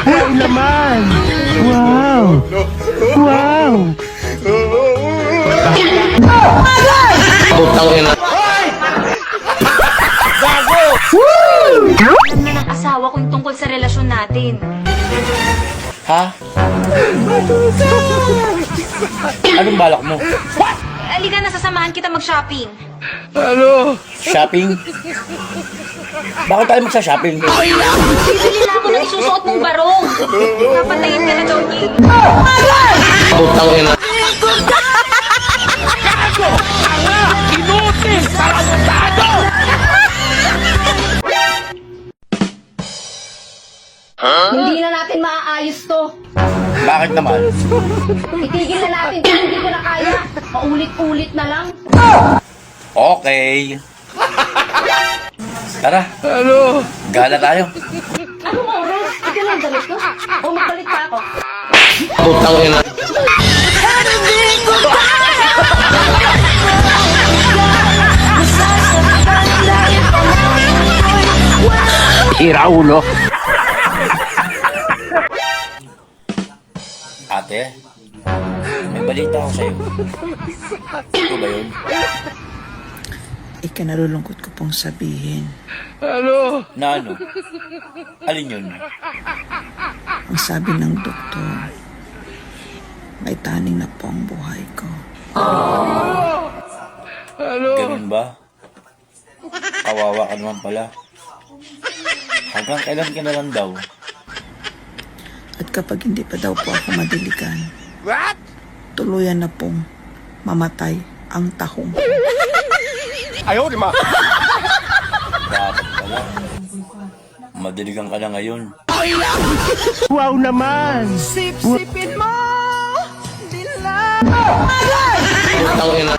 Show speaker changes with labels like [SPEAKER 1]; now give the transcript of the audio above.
[SPEAKER 1] Wow naman! Wow! Wow!
[SPEAKER 2] Putang ina.
[SPEAKER 3] Alam na ng asawa ko yung tungkol sa relasyon natin.
[SPEAKER 2] Ha? Anong balak mo?
[SPEAKER 3] Halika na, sasamahan kita mag-shopping.
[SPEAKER 2] Shopping? Bakit tayo magsa-shopping?
[SPEAKER 3] Bibili na ako ng isusuot mong barong. Papatayin ka na daw niya.
[SPEAKER 2] Putang ina.
[SPEAKER 4] Hindi na natin maaayos to.
[SPEAKER 2] Bakit naman?
[SPEAKER 4] Itigil na natin kung hindi ko na kaya. Paulit-ulit na lang.
[SPEAKER 2] Okay. Tara. Gala tayo.
[SPEAKER 4] Anong oras? Ito lang damit ko. O magpalit pa ako.
[SPEAKER 2] Putang ina.
[SPEAKER 1] Sira ulo.
[SPEAKER 2] Ate, may balita ako sa'yo. Ito ba yun?
[SPEAKER 5] Ikinalulungkot ko pong sabihin.
[SPEAKER 2] Na ano? Alin yun?
[SPEAKER 5] Ang sabi ng doktor, may taning na po ang buhay ko.
[SPEAKER 2] Ganun ba? Kawawa ka naman pala. Hanggang kailan ka na lang daw?
[SPEAKER 5] At kapag hindi pa daw po ako madiligan, tuluyan na pong mamatay ang tahong.
[SPEAKER 2] Dapat pala. Madiligan ka na ngayon.
[SPEAKER 1] Wow naman!
[SPEAKER 5] Sip-sipin mo! Dilan!
[SPEAKER 2] Putang ina.